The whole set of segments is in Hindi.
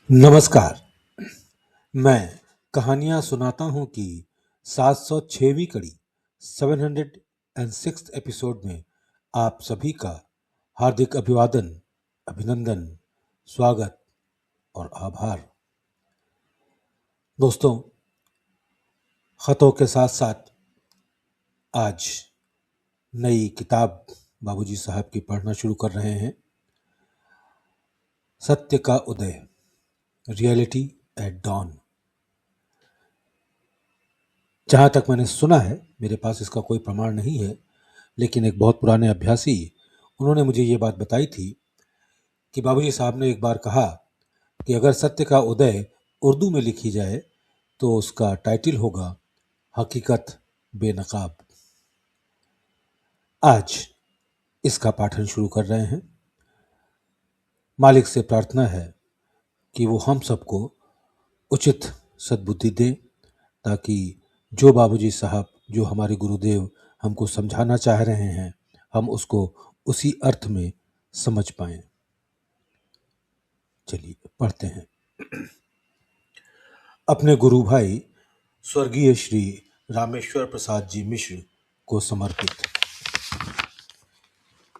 नमस्कार। मैं कहानियाँ सुनाता हूँ की 706वीं कड़ी 706th एपिसोड में आप सभी का हार्दिक अभिवादन, अभिनंदन, स्वागत और आभार। दोस्तों, खतों के साथ साथ आज नई किताब बाबूजी साहब की पढ़ना शुरू कर रहे हैं। सत्य का उदय, रियलिटी एट डॉन। जहाँ तक मैंने सुना है, मेरे पास इसका कोई प्रमाण नहीं है, लेकिन एक बहुत पुराने अभ्यासी उन्होंने मुझे ये बात बताई थी कि बाबूजी साहब ने एक बार कहा कि अगर सत्य का उदय उर्दू में लिखी जाए तो उसका टाइटल होगा हकीकत बेनकाब। आज इसका पाठन शुरू कर रहे हैं। मालिक से प्रार्थना है कि वो हम सबको उचित सद्बुद्धि दे, ताकि जो बाबूजी साहब, जो हमारे गुरुदेव हमको समझाना चाह रहे हैं, हम उसको उसी अर्थ में समझ पाएं। चलिए पढ़ते हैं। अपने गुरु भाई स्वर्गीय श्री रामेश्वर प्रसाद जी मिश्र को समर्पित।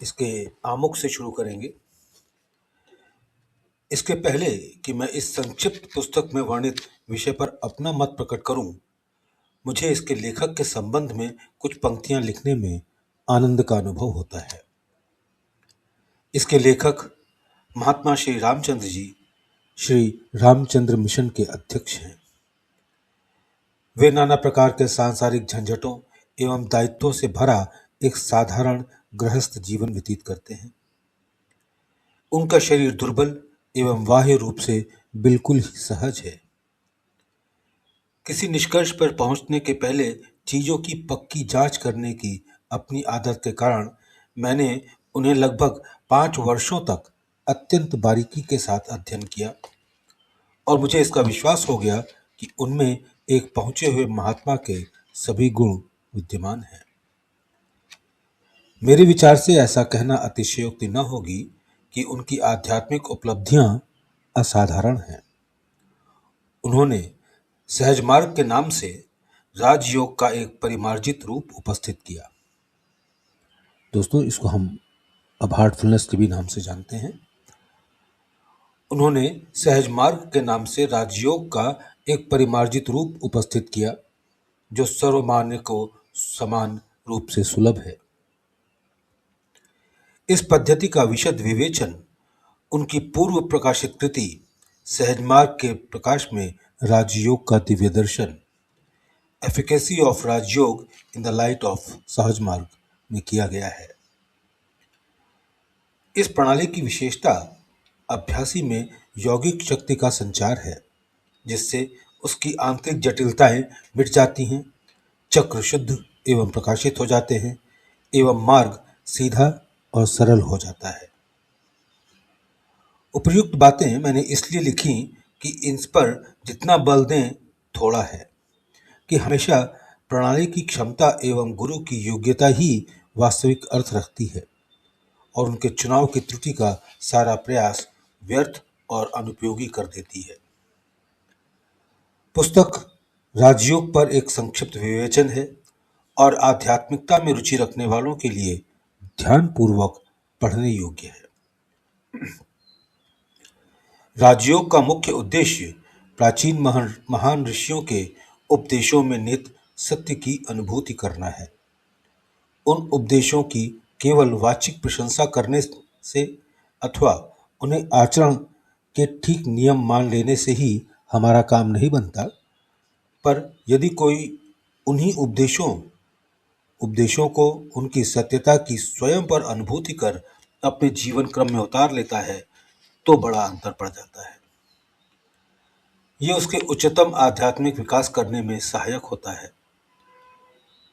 इसके आमुख से शुरू करेंगे। इसके पहले कि मैं इस संक्षिप्त पुस्तक में वर्णित विषय पर अपना मत प्रकट करूं, मुझे इसके लेखक के संबंध में कुछ पंक्तियां लिखने में आनंद का अनुभव होता है। इसके लेखक महात्मा श्री रामचंद्र जी, श्री रामचंद्र मिशन के अध्यक्ष हैं। वे नाना प्रकार के सांसारिक झंझटों एवं दायित्वों से भरा एक साधारण गृहस्थ जीवन व्यतीत करते हैं। उनका शरीर दुर्बल एवं बाह्य रूप से बिल्कुल ही सहज है। किसी निष्कर्ष पर पहुंचने के पहले चीजों की पक्की जांच करने की अपनी आदत के कारण मैंने उन्हें लगभग 5 वर्षों तक अत्यंत बारीकी के साथ अध्ययन किया और मुझे इसका विश्वास हो गया कि उनमें एक पहुंचे हुए महात्मा के सभी गुण विद्यमान हैं। मेरे विचार से ऐसा कहना अतिशयोक्ति न होगी कि उनकी आध्यात्मिक उपलब्धियां असाधारण हैं। उन्होंने सहज मार्ग के नाम से राजयोग का एक परिमार्जित रूप उपस्थित किया। दोस्तों, इसको हम अब हार्टफुलनेस के भी नाम से जानते हैं। उन्होंने सहज मार्ग के नाम से राजयोग का एक परिमार्जित रूप उपस्थित किया, जो सर्वमान्य को समान रूप से सुलभ है। इस पद्धति का विशद विवेचन उनकी पूर्व प्रकाशित कृति सहज मार्ग के प्रकाश में राजयोग का दिव्य दर्शन, एफिकेसी ऑफ राजयोग in the light of Sahaj Marg में किया गया है। इस प्रणाली की विशेषता अभ्यासी में यौगिक शक्ति का संचार है, जिससे उसकी आंतरिक जटिलताएं मिट जाती हैं, चक्र शुद्ध एवं प्रकाशित हो जाते हैं एवं मार्ग सीधा और सरल हो जाता है। उपर्युक्त बातें मैंने इसलिए लिखी कि इन पर जितना बल दें थोड़ा है, कि हमेशा प्रणाली की क्षमता एवं गुरु की योग्यता ही वास्तविक अर्थ रखती है और उनके चुनाव की त्रुटि का सारा प्रयास व्यर्थ और अनुपयोगी कर देती है। पुस्तक राजयोग पर एक संक्षिप्त विवेचन है और आध्यात्मिकता में रुचि रखने वालों के लिए ध्यानपूर्वक पढ़ने योग्य है। राजयोग का मुख्य उद्देश्य प्राचीन महान ऋषियों के उपदेशों में निहित सत्य की अनुभूति करना है। उन उपदेशों की केवल वाचिक प्रशंसा करने से अथवा उन्हें आचरण के ठीक नियम मान लेने से ही हमारा काम नहीं बनता, पर यदि कोई उन्हीं उपदेशों को उनकी सत्यता की स्वयं पर अनुभूति कर अपने जीवन क्रम में उतार लेता है तो बड़ा अंतर पड़ जाता है। यह उसके उच्चतम आध्यात्मिक विकास करने में सहायक होता है।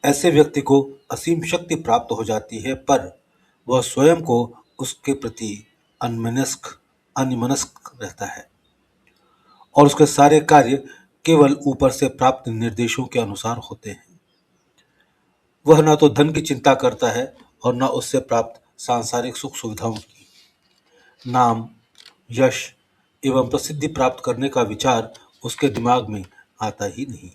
ऐसे व्यक्ति को असीम शक्ति प्राप्त हो जाती है, पर वह स्वयं को उसके प्रति अन्यमनस्क रहता है और उसके सारे कार्य केवल ऊपर से प्राप्त निर्देशों के अनुसार होते हैं। वह न तो धन की चिंता करता है और न उससे प्राप्त सांसारिक सुख सुविधाओं की। नाम, यश, एवं प्रसिद्धि प्राप्त करने का विचार उसके दिमाग में आता ही नहीं।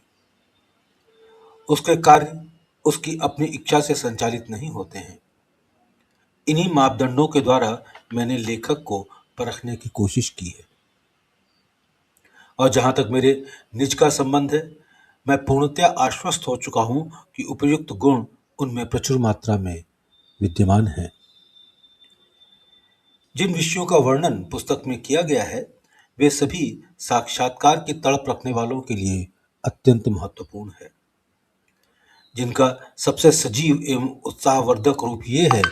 उसके कार्य उसकी अपनी इच्छा से संचालित नहीं होते हैं। इन्हीं मापदंडों के द्वारा मैंने लेखक को परखने की कोशिश की है, और जहां तक मेरे निज का संबंध है, मैं पूर्णतया आश्वस्त हो चुका हूं कि उपयुक्त गुण उनमें प्रचुर मात्रा में विद्यमान हैं। जिन विषयों का वर्णन पुस्तक में किया गया है, वे सभी साक्षात्कार की तड़प रखने वालों के लिए अत्यंत महत्वपूर्ण है, जिनका सबसे सजीव एवं उत्साहवर्धक रूप ये है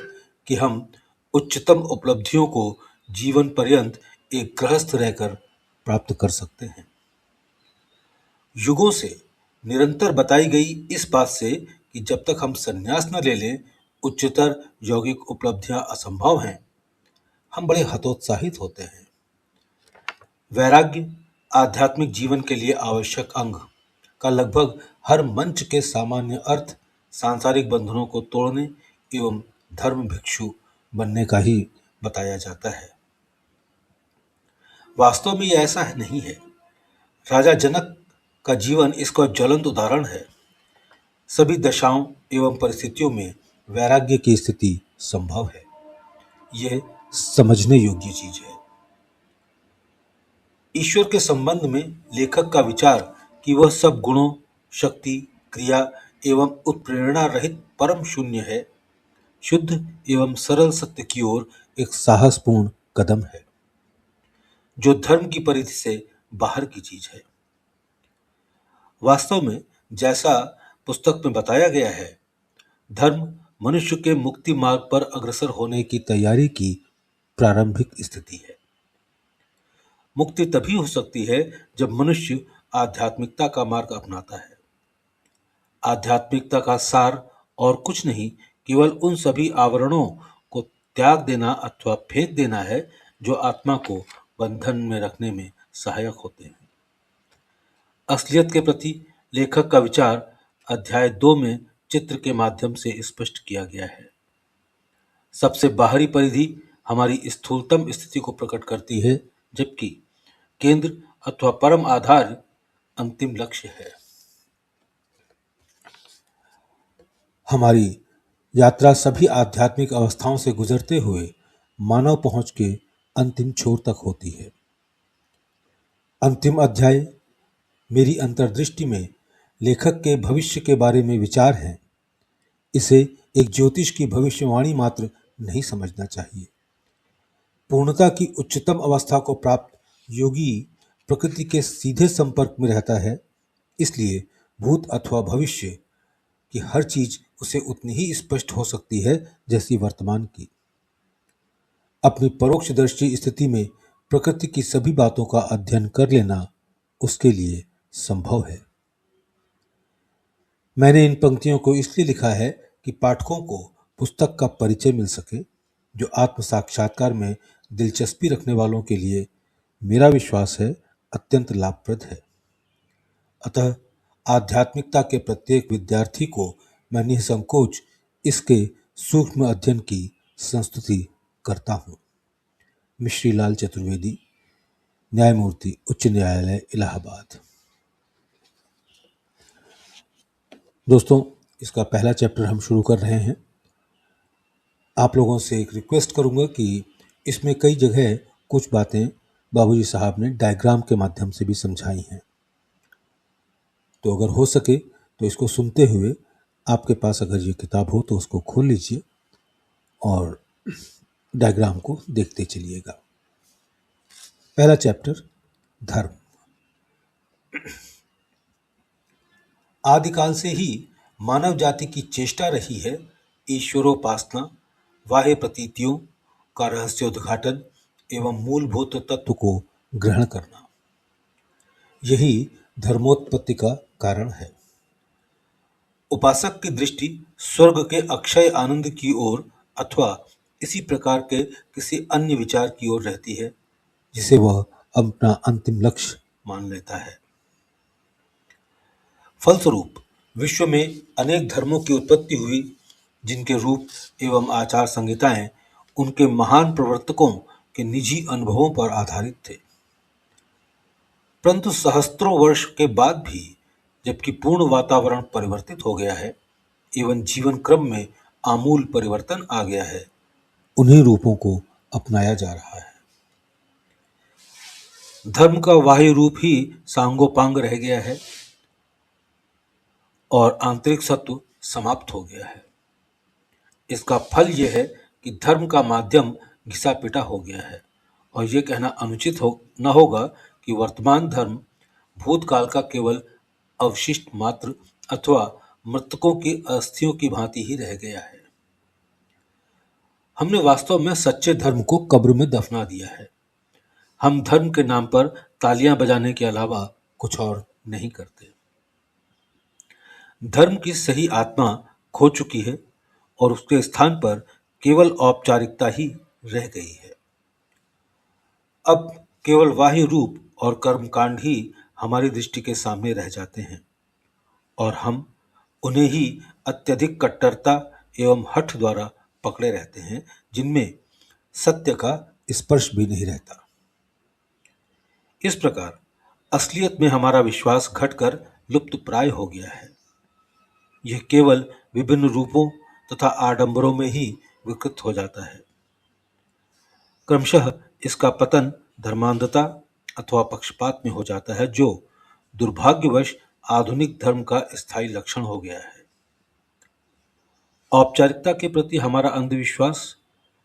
कि हम उच्चतम उपलब्धियों को जीवन पर्यंत एक गृहस्थ रहकर प्राप्त कर सकते हैं। युगों से निरंतर बताई गई इस बात से कि जब तक हम संन्यास न ले लें, उच्चतर यौगिक उपलब्धियां असंभव हैं, हम बड़े हतोत्साहित होते हैं। वैराग्य आध्यात्मिक जीवन के लिए आवश्यक अंग का लगभग हर मंच के सामान्य अर्थ सांसारिक बंधनों को तोड़ने एवं धर्म भिक्षु बनने का ही बताया जाता है। वास्तव में यह ऐसा नहीं है। राजा जनक का जीवन इसका ज्वलंत उदाहरण है। सभी दशाओं एवं परिस्थितियों में वैराग्य की स्थिति संभव है। यह समझने योग्य चीज है। ईश्वर के संबंध में लेखक का विचार कि वह सब गुणों, शक्ति, क्रिया एवं उत्प्रेरणा रहित परम शून्य है, शुद्ध एवं सरल सत्य की ओर एक साहसपूर्ण कदम है, जो धर्म की परिधि से बाहर की चीज है। वास्तव में जैसा पुस्तक में बताया गया है, धर्म मनुष्य के मुक्ति मार्ग पर अग्रसर होने की तैयारी की प्रारंभिक स्थिति है। मुक्ति तभी हो सकती है जब मनुष्य आध्यात्मिकता का मार्ग अपनाता है। आध्यात्मिकता का सार और कुछ नहीं, केवल उन सभी आवरणों को त्याग देना अथवा फेंक देना है जो आत्मा को बंधन में रखने में सहायक होते हैं। असलियत के प्रति लेखक का विचार अध्याय 2 में चित्र के माध्यम से स्पष्ट किया गया है। सबसे बाहरी परिधि हमारी स्थूलतम स्थिति को प्रकट करती है, जबकि केंद्र अथवा परम आधार अंतिम लक्ष्य है। हमारी यात्रा सभी आध्यात्मिक अवस्थाओं से गुजरते हुए मानव पहुंच के अंतिम छोर तक होती है। अंतिम अध्याय मेरी अंतर्दृष्टि में लेखक के भविष्य के बारे में विचार है। इसे एक ज्योतिष की भविष्यवाणी मात्र नहीं समझना चाहिए। पूर्णता की उच्चतम अवस्था को प्राप्त योगी प्रकृति के सीधे संपर्क में रहता है, इसलिए भूत अथवा भविष्य की हर चीज उसे उतनी ही स्पष्ट हो सकती है जैसी वर्तमान की। अपनी परोक्षदर्शी स्थिति में प्रकृति की सभी बातों का अध्ययन कर लेना उसके लिए संभव है। मैंने इन पंक्तियों को इसलिए लिखा है कि पाठकों को पुस्तक का परिचय मिल सके, जो आत्म साक्षात्कार में दिलचस्पी रखने वालों के लिए मेरा विश्वास है अत्यंत लाभप्रद है। अतः आध्यात्मिकता के प्रत्येक विद्यार्थी को मैं निसंकोच इसके सूक्ष्म अध्ययन की संस्तुति करता हूँ। मिश्री लाल चतुर्वेदी, न्यायमूर्ति, उच्च न्यायालय, इलाहाबाद। दोस्तों, इसका पहला चैप्टर हम शुरू कर रहे हैं। आप लोगों से एक रिक्वेस्ट करूंगा कि इसमें कई जगह कुछ बातें बाबूजी साहब ने डायग्राम के माध्यम से भी समझाई हैं, तो अगर हो सके तो इसको सुनते हुए आपके पास अगर ये किताब हो तो उसको खोल लीजिए और डायग्राम को देखते चलिएगा। पहला चैप्टर, धर्म। आदिकाल से ही मानव जाति की चेष्टा रही है ईश्वरोपासना, बाह्य प्रतीतियों का रहस्योद्घाटन एवं मूलभूत तत्व को ग्रहण करना। यही धर्मोत्पत्ति का कारण है। उपासक की दृष्टि स्वर्ग के अक्षय आनंद की ओर अथवा इसी प्रकार के किसी अन्य विचार की ओर रहती है, जिसे वह अपना अंतिम लक्ष्य मान लेता है। फलस्वरूप विश्व में अनेक धर्मों की उत्पत्ति हुई, जिनके रूप एवं आचार संहिताएं उनके महान प्रवर्तकों के निजी अनुभवों पर आधारित थे। परंतु सहस्त्रों वर्ष के बाद भी जबकि पूर्ण वातावरण परिवर्तित हो गया है एवं जीवन क्रम में आमूल परिवर्तन आ गया है, उन्हीं रूपों को अपनाया जा रहा है। धर्म का बाह्य रूप ही सांगोपांग रह गया है और आंतरिक सत्व समाप्त हो गया है। इसका फल यह है कि धर्म का माध्यम घिसा पिटा हो गया है और यह कहना अनुचित न होगा कि वर्तमान धर्म भूतकाल का केवल अवशिष्ट मात्र अथवा मृतकों की अस्थियों की भांति ही रह गया है। हमने वास्तव में सच्चे धर्म को कब्र में दफना दिया है। हम धर्म के नाम पर तालियां बजाने के अलावा कुछ और नहीं करते। धर्म की सही आत्मा खो चुकी है और उसके स्थान पर केवल औपचारिकता ही रह गई है। अब केवल बाह्य रूप और कर्मकांड ही हमारी दृष्टि के सामने रह जाते हैं और हम उन्हें ही अत्यधिक कट्टरता एवं हठ द्वारा पकड़े रहते हैं, जिनमें सत्य का स्पर्श भी नहीं रहता। इस प्रकार असलियत में हमारा विश्वास घटकर लुप्त प्राय हो गया है। यह केवल विभिन्न रूपों तथा आडंबरों में ही विकृत हो जाता है। क्रमशः इसका पतन धर्मांधता अथवा पक्षपात में हो जाता है, जो दुर्भाग्यवश आधुनिक धर्म का स्थायी लक्षण हो गया है। औपचारिकता के प्रति हमारा अंधविश्वास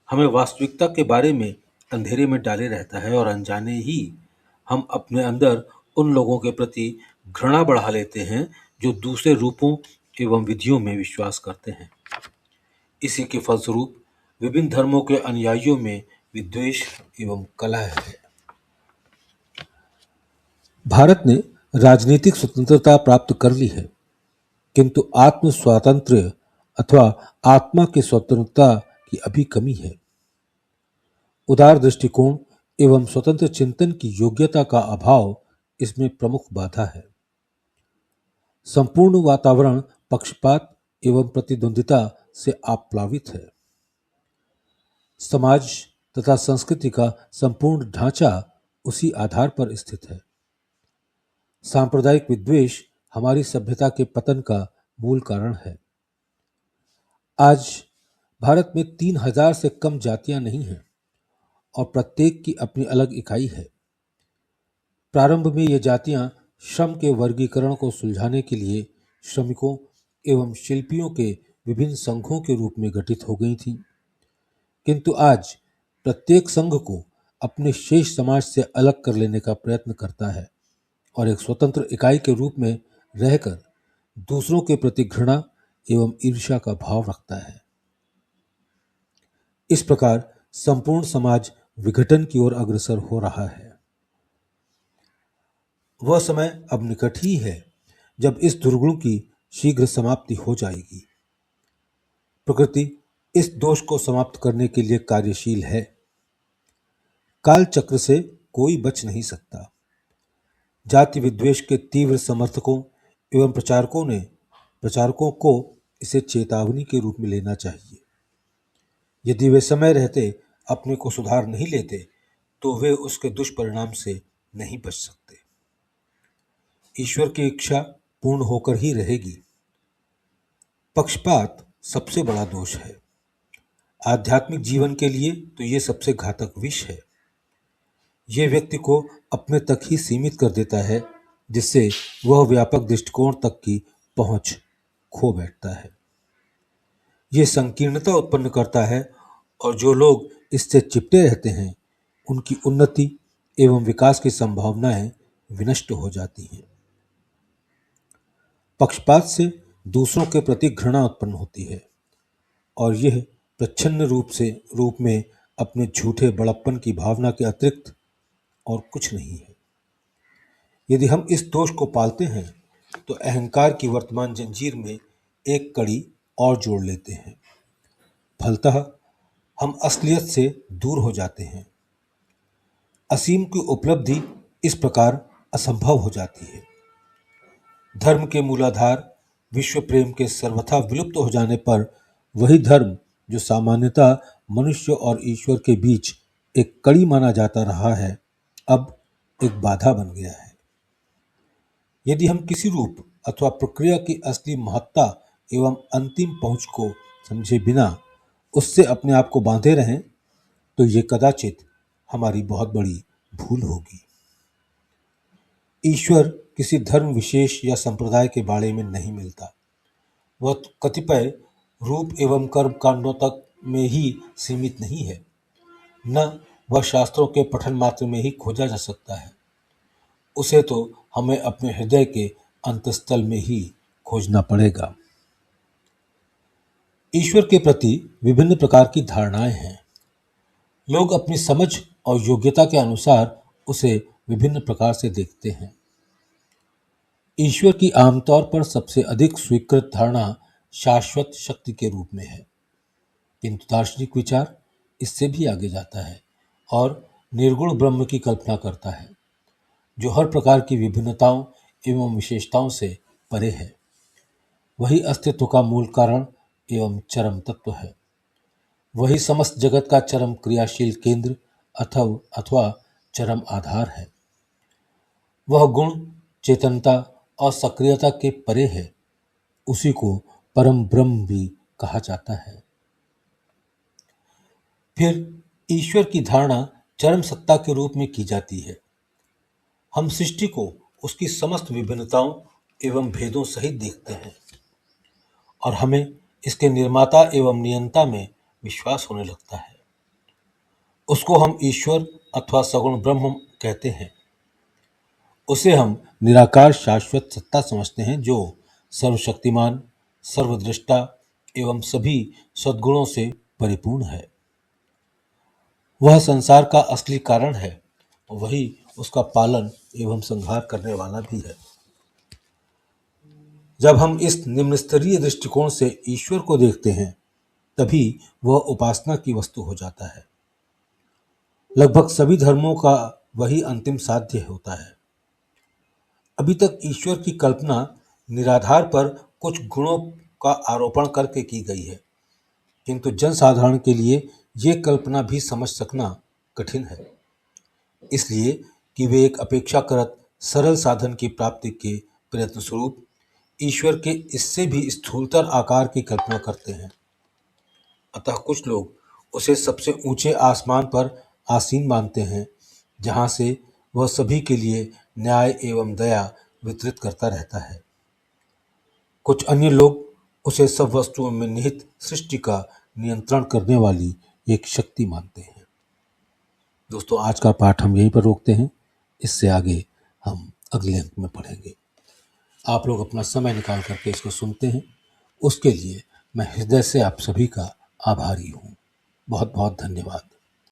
हमें वास्तविकता के बारे में अंधेरे में डाले रहता है और अनजाने ही हम अपने अंदर उन लोगों के प्रति घृणा बढ़ा लेते हैं जो दूसरे रूपों एवं विधियों में विश्वास करते हैं। इसी के फलस्वरूप विभिन्न धर्मों के अनुयायियों में विद्वेष एवं कलह है। भारत ने राजनीतिक स्वतंत्रता प्राप्त कर ली है, किंतु आत्म स्वातंत्र्य अथवा आत्मा की स्वतंत्रता की अभी कमी है। उदार दृष्टिकोण एवं स्वतंत्र चिंतन की योग्यता का अभाव इसमें प्रमुख बाधा है। संपूर्ण वातावरण पक्षपात एवं प्रतिद्वंदिता से आप्लावित है। समाज तथा संस्कृति का संपूर्ण ढांचा उसी आधार पर स्थित है। सांप्रदायिक विद्वेष हमारी सभ्यता के पतन का मूल कारण है। आज भारत में 3000 से कम जातियां नहीं हैं और प्रत्येक की अपनी अलग इकाई है। प्रारंभ में ये जातियां श्रम के वर्गीकरण को सुलझाने के लिए श्रमिकों एवं शिल्पियों के विभिन्न संघों के रूप में गठित हो गई थीं, किंतु आज प्रत्येक संघ को अपने शेष समाज से अलग कर लेने का प्रयत्न करता है और एक स्वतंत्र इकाई के रूप में रहकर दूसरों के प्रति घृणा एवं ईर्ष्या का भाव रखता है। इस प्रकार संपूर्ण समाज विघटन की ओर अग्रसर हो रहा है। वह समय अब निकट ही है जब इस दुर्गुण की शीघ्र समाप्ति हो जाएगी। प्रकृति इस दोष को समाप्त करने के लिए कार्यशील है। काल चक्र से कोई बच नहीं सकता। जाति विद्वेष के तीव्र समर्थकों एवं प्रचारकों को इसे चेतावनी के रूप में लेना चाहिए। यदि वे समय रहते अपने को सुधार नहीं लेते तो वे उसके दुष्परिणाम से नहीं बच सकते। ईश्वर की इच्छा पूर्ण होकर ही रहेगी। पक्षपात सबसे बड़ा दोष है। आध्यात्मिक जीवन के लिए तो ये सबसे घातक विष है। यह व्यक्ति को अपने तक ही सीमित कर देता है, जिससे वह व्यापक दृष्टिकोण तक की पहुंच खो बैठता है। यह संकीर्णता उत्पन्न करता है और जो लोग इससे चिपटे रहते हैं उनकी उन्नति एवं विकास की संभावनाएं विनष्ट हो जाती हैं। पक्षपात से दूसरों के प्रति घृणा उत्पन्न होती है और यह प्रच्छन्न रूप में अपने झूठे बड़प्पन की भावना के अतिरिक्त और कुछ नहीं है। यदि हम इस दोष को पालते हैं तो अहंकार की वर्तमान जंजीर में एक कड़ी और जोड़ लेते हैं। फलतः हम असलियत से दूर हो जाते हैं। असीम की उपलब्धि इस प्रकार असंभव हो जाती है। धर्म के मूलाधार विश्व प्रेम के सर्वथा विलुप्त हो जाने पर वही धर्म जो सामान्यतः मनुष्य और ईश्वर के बीच एक कड़ी माना जाता रहा है, अब एक बाधा बन गया है। यदि हम किसी रूप अथवा प्रक्रिया की असली महत्ता एवं अंतिम पहुंच को समझे बिना उससे अपने आप को बांधे रहें तो ये कदाचित हमारी बहुत बड़ी भूल होगी। ईश्वर किसी धर्म विशेष या संप्रदाय के बारे में नहीं मिलता। वह कतिपय रूप एवं कर्म कांडों तक में ही सीमित नहीं है, न वह शास्त्रों के पठन मात्र में ही खोजा जा सकता है। उसे तो हमें अपने हृदय के अंतस्थल में ही खोजना पड़ेगा। ईश्वर के प्रति विभिन्न प्रकार की धारणाएं हैं। लोग अपनी समझ और योग्यता के अनुसार उसे विभिन्न प्रकार से देखते हैं। ईश्वर की आमतौर पर सबसे अधिक स्वीकृत धारणा शाश्वत शक्ति के रूप में है, किंतु दार्शनिक विचार इससे भी आगे जाता है और निर्गुण ब्रह्म की कल्पना करता है, जो हर प्रकार की विभिन्नताओं एवं विशेषताओं से परे है। वही अस्तित्व का मूल कारण एवं चरम तत्व है। वही समस्त जगत का चरम क्रियाशील केंद्र अथवा चरम आधार है। वह गुण, चेतनता और सक्रियता के परे है। उसी को परम ब्रह्म भी कहा जाता है। फिर ईश्वर की धारणा चरम सत्ता के रूप में की जाती है। हम सृष्टि को उसकी समस्त विभिन्नताओं एवं भेदों सहित देखते हैं और हमें इसके निर्माता एवं नियंता में विश्वास होने लगता है। उसको हम ईश्वर अथवा सगुण ब्रह्म कहते हैं। उसे हम निराकार शाश्वत सत्ता समझते हैं, जो सर्वशक्तिमान, सर्वदृष्टा एवं सभी सद्गुणों से परिपूर्ण है। वह संसार का असली कारण है और वही उसका पालन एवं संहार करने वाला भी है। जब हम इस निम्न स्तरीय दृष्टिकोण से ईश्वर को देखते हैं, तभी वह उपासना की वस्तु हो जाता है। लगभग सभी धर्मों का वही अंतिम साध्य होता है। अभी तक ईश्वर की कल्पना निराधार पर कुछ गुणों का आरोपण करके की गई है, किंतु जनसाधारण के लिए ये कल्पना भी समझ सकना कठिन है, इसलिए कि वे एक अपेक्षाकृत सरल साधन की प्राप्ति के प्रयत्न स्वरूप ईश्वर के इससे भी स्थूलतर आकार की कल्पना करते हैं। अतः कुछ लोग उसे सबसे ऊंचे आसमान पर आसीन मानते हैं, जहां से वह सभी के लिए न्याय एवं दया वितरित करता रहता है। कुछ अन्य लोग उसे सब वस्तुओं में निहित सृष्टि का नियंत्रण करने वाली एक शक्ति मानते हैं। दोस्तों, आज का पाठ हम यहीं पर रोकते हैं। इससे आगे हम अगले अंक में पढ़ेंगे। आप लोग अपना समय निकाल करके इसको सुनते हैं, उसके लिए मैं हृदय से आप सभी का आभारी हूँ। बहुत बहुत धन्यवाद।